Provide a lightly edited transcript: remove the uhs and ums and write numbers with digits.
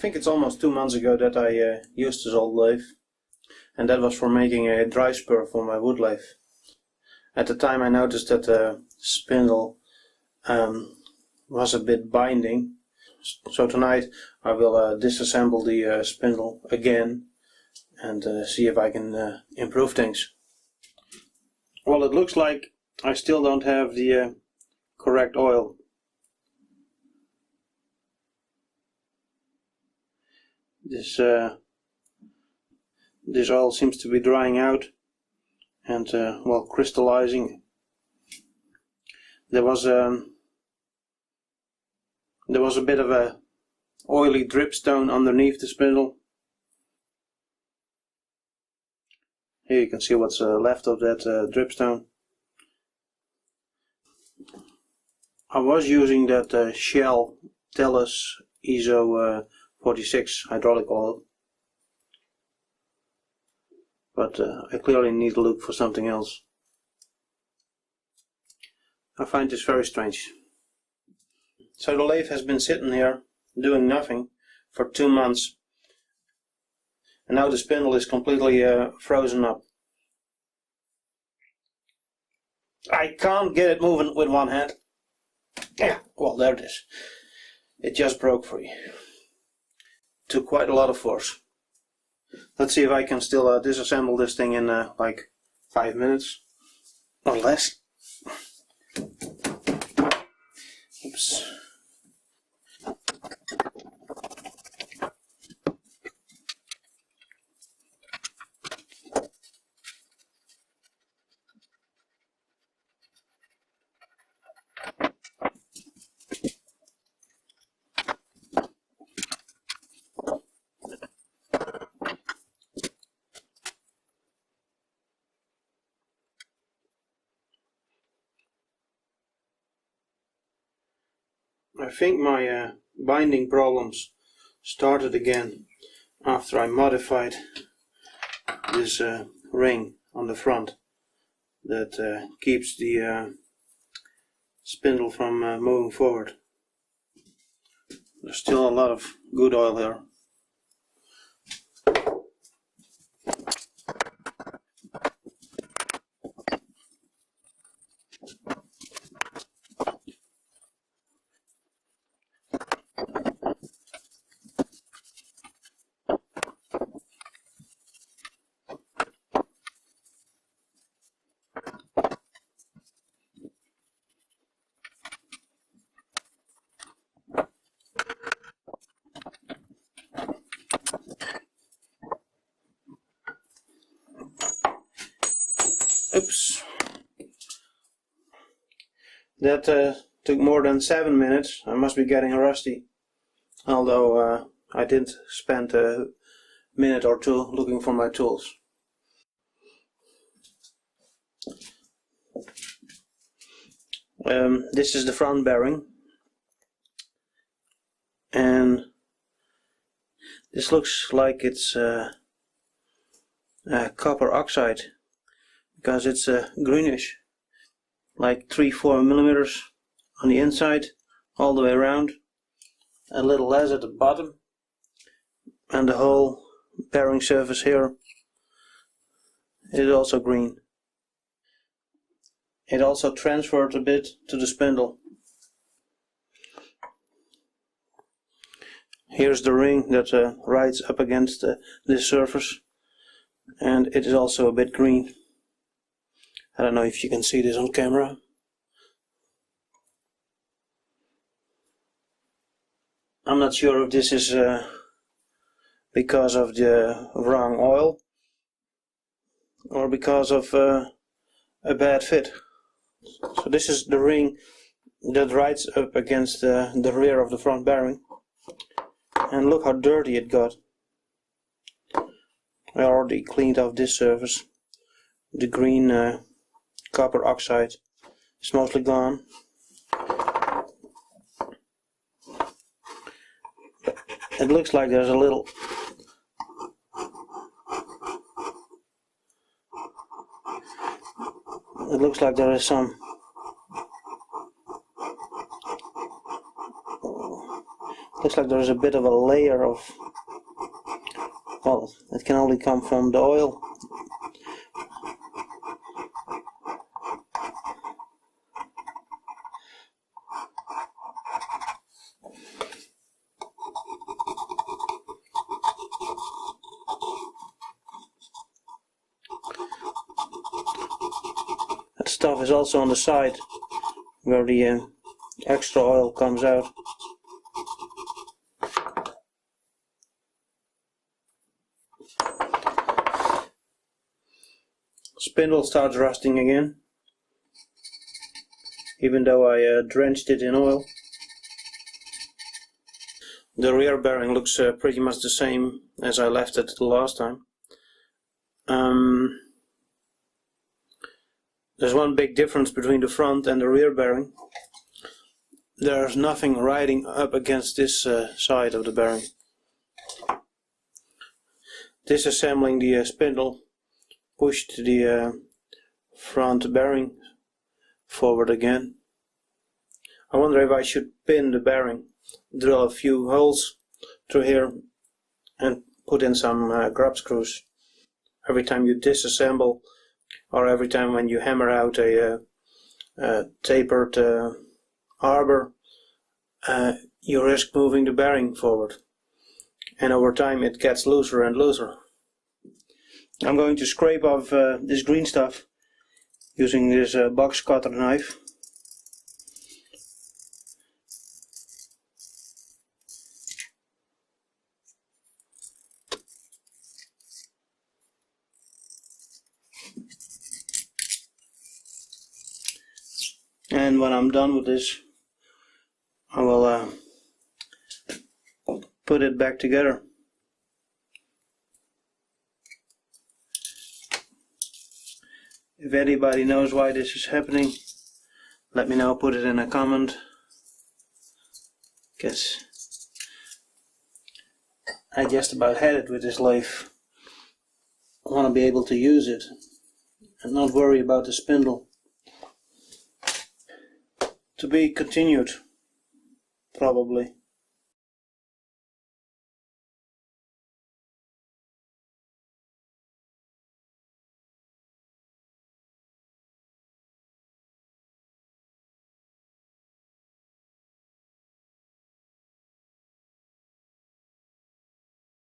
think it's almost 2 months ago that I used this old lathe, and that was for making a dry spur for my wood lathe. At the time I noticed that the spindle was a bit binding, so tonight I will disassemble the spindle again and see if I can improve things. Well, it looks like I still don't have the correct oil. This oil seems to be drying out and well, crystallizing. There was a bit of a oily dripstone underneath the spindle. Here you can see what's left of that dripstone. I was using that Shell Tellus ISO 46 hydraulic oil, but I clearly need to look for something else. I find this very strange. So the lathe has been sitting here doing nothing for 2 months, and now the spindle is completely frozen up. I can't get it moving with one hand. Yeah, well, there it is. It just broke free. Took quite a lot of force. Let's see if I can still disassemble this thing in like 5 minutes or less. Oops. I think my binding problems started again after I modified this ring on the front that keeps the spindle from moving forward. There's still a lot of good oil here. Oops. That took more than 7 minutes. I must be getting rusty. Although I did spend a minute or two looking for my tools. This is the front bearing. And this looks like it's copper oxide, because it's greenish, like 3-4 millimeters on the inside, all the way around, a little less at the bottom, and the whole bearing surface here is also green. It also transferred a bit to the spindle. Here's the ring that rides up against this surface, and it is also a bit green. I don't know if you can see this on camera. I'm not sure if this is because of the wrong oil or because of a bad fit. So this is the ring that rides up against the rear of the front bearing, and look how dirty it got. I already cleaned off this surface. The green copper oxide is mostly gone. It looks like there's a little there is some Looks like there's a bit of a layer of, well, it can only come from the oil. That stuff is also on the side where the extra oil comes out. Spindle starts rusting again, even though I drenched it in oil. The rear bearing looks pretty much the same as I left it the last time. There's one big difference between the front and the rear bearing. There's nothing riding up against this side of the bearing. Disassembling the spindle pushed the front bearing forward again. I wonder if I should pin the bearing, drill a few holes through here and put in some grub screws. Every time you disassemble, or every time when you hammer out a tapered arbor, you risk moving the bearing forward, and over time it gets looser and looser. I'm going to scrape off this green stuff using this box cutter knife. And when I'm done with this, I will put it back together. If anybody knows why this is happening, let me know, put it in a comment. Because I just about had it with this lathe. I want to be able to use it and not worry about the spindle. To be continued, probably.